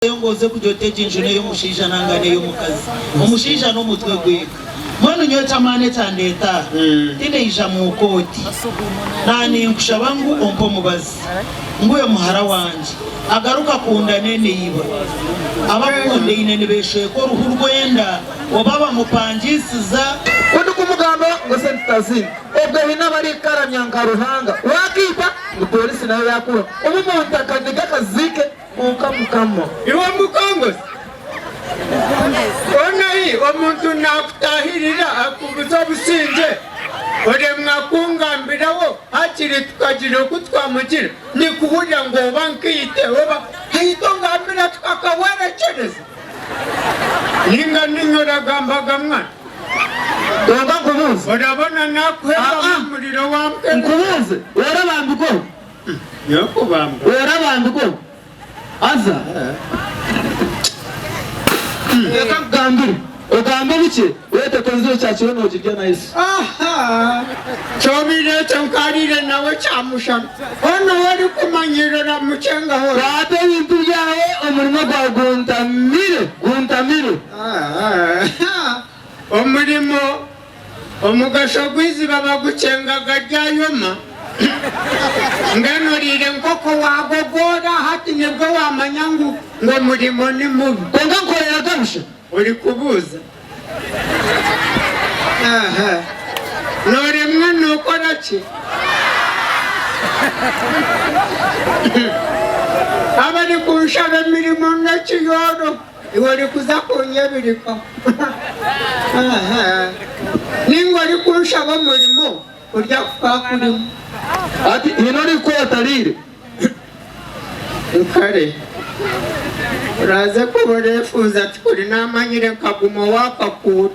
yongoze kujyoteje injune y'umushija nangane y'umukazi umushija no mutwe gweka mwana nyota mane tandeta tinde ija mu koti nani nkushabangu ompo mubazi nguye muhara wanje agaruka kundane niba abakunde inene beshe ko ruhu rwenda obaba mupangisiza kundi kumugamba ngo sentazini ebwe hina bari karamyanga ruhanga wakipa polisi nayo yakura umuntu akandika kazike ukamukamo iwe mukongos onayi omuntu nakutahirira akubuza businje ore mwakungambirawo hakiri tukagira kutwamugira ni kuburya ngo bankite oba hayitongambira tukakawerekereza ninga ninyoragambaga mwana donga kubuza urabona nakweba umuriro wamke nkubuze werabambiko yokubamba werabambiko aza eka gambiri ogambe biche wete konziro cyaciwe no kirya na Yesu aha chobire chankarire nawe chamushana ono wari kumanyirira mucenga ho bate bintu byawe umurimo gwa guntamire umurimo omugasho gwizi baba gucengaga ryayoma nganurire nkoko wagogora hati nibwo wamanya ngo murimo ni mubi konga nkorera gabusha uri kubuza aha nore mwana ukora ki abari kunshara mirimo nakiyoro iwari kuza kunyebirika aha ningori kunshaba murimo urya kwakurimo ati inori ko atarire kare uraze kuborefuza tukuri namanyire nkaguma wakakura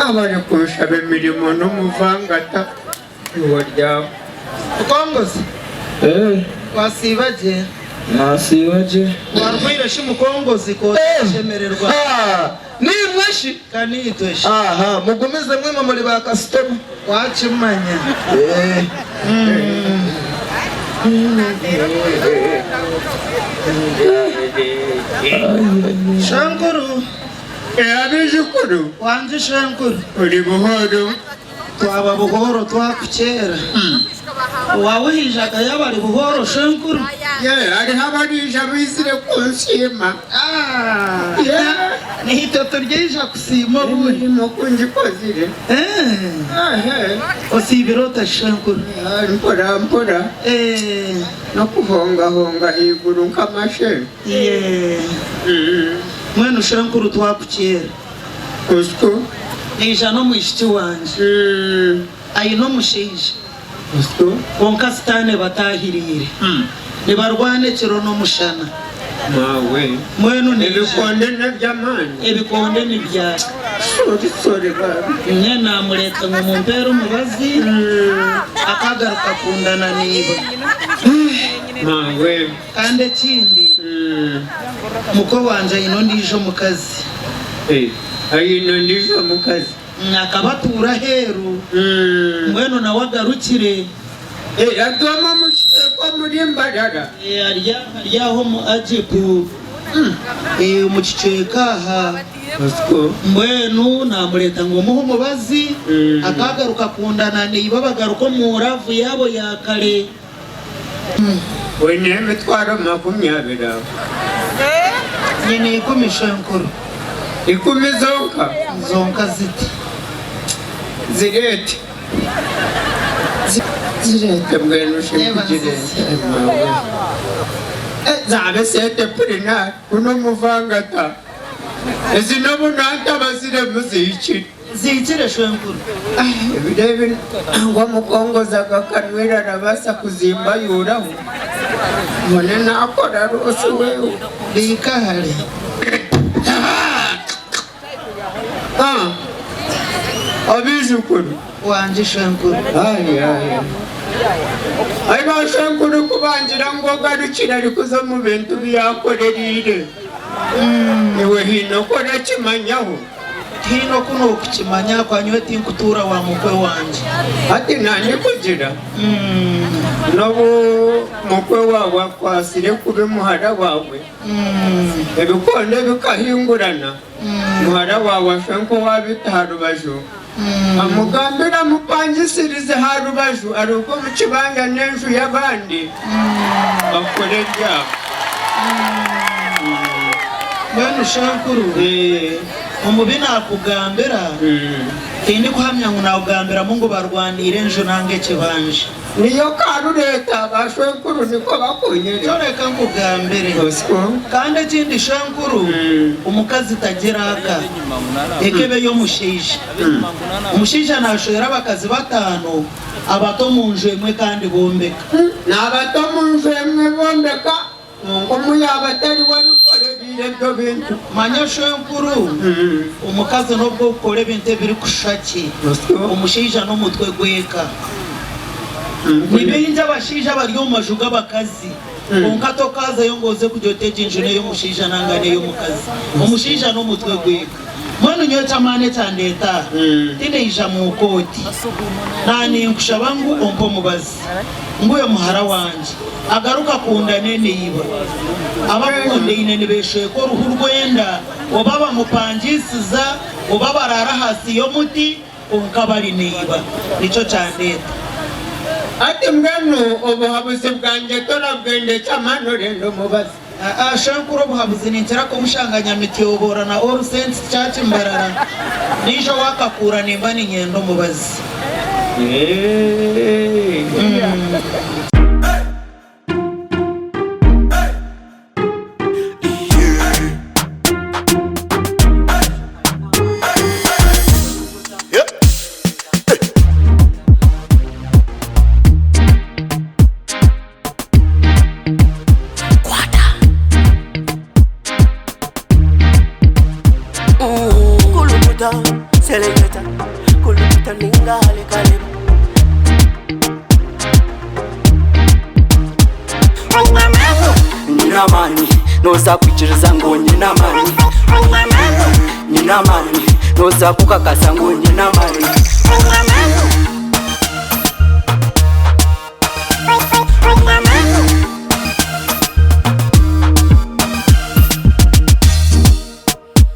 abari kunshaba imirimo n'umuvangata iwo ryawe ukongoze wasibaje nasibaje warwire shi mukongozi ko shemererwa ni mwashi kanitweshi aha mugumeze mwe muri ba customer wachimanya shankuru abijukuru wanje shankuru uri buhoro twaba buhoro twakukera wawuhijaga yabari buhoro shankuru hariho abarija bizire kunsima nihito turyeja kusima burimo kungikozire osibirota shankuru mpora no kuhongahonga higuru nkamashe mwenu shankuru twakukera usiko nija no mwishiti wanje ayino mushija usiko bonka sitane batahirire nibarwane kiro no mushana mawe mwenu ibikonde n'byamani ibikonde nibyaka sorry babi nye namureka ngo mumpere umubazi akagaruka kundana niba mawe kandi ekindi muko wanje ayino ndijo mukazi ayino ndijo mukazi nakabatura heru mwenu nawe agarukire yadoma musheko muri mbarara aryaho mu ajipu mu kicekaha mwenu namureta ngo muhe umubazi akagaruka kundana niba bagaruka mu ravu yabo ya kare we ni emitwaro 20 nyine ikumisha nkuru 10 zonka ziti zirete mwenu shekugirete zabe sete purina kuno muvangata ezi nobunanta bazire muziki zikire shankuru ebirebi ngo mukongozaga kanwira rabasa kuzimba yuraho mone nakora rose wewe bikahare abijukuru wanje shankuru ayi bashankuru kubangira ngo garukira ariko zo mu bintu byakorerire iwe hino kora kimanyaho hino kuno kukimanya kwa nyweti nkutura wa mukwe wanje ati nani kugira nobu mukwe wawe kwasire kube muhara wawe ebikonde bikahingurana muhara wawe ashenko wabita harubaju amugambira mupangisirize harubaju aruko mukibanga n'enju y'abandi bakore byabo bwana shankuru umubina akugambira tindi kuhamya ngo nawugambira mungu barwanire njo nange kibanje niyo karureta bashankuru niko bakunye reka nkugambire kandi kindi shankuru umukazi tageraka ekebe yo mushije umushije nashoyera abakazi batanu abato mu nju emwe kandi bombeka n'abato mu nju emwe bombeka ngo yabatari wabikorera ibyo bintu manya shankuru umukazi nubwo ukore ibintu biri kushaki umushije n'umutwe gweka nibinja abashije bari mu majuga bakazi unkato kaza yongoze kujyoteje injune yo mushije nangane yo mukazi umushije n'umutwe gweka mwana nyota mane tandeta tinde ija mu koti nani nkushabangu ompo mubazi nguye muhara wanje agaruka kunda nene yiba abakunde inene beshe ko ruhu rwenda obaba mupangisiza obaba rara hasi yo muti unkabari niba nico cyandeta ati mwenu obuhabuzi bwanjye torabwende cyamano rendo mubazi shankuru obuhabuzi ninkira ko mushanganya mitiyobora na All Saints Church Mbarara nijo wakakura nimba ni nyendo mubazi Selecta, kuluta ningale kale. Nina mani, noza kuchiriza ngo nina mani. Nina mani, noza kukakasa ngo nina mani.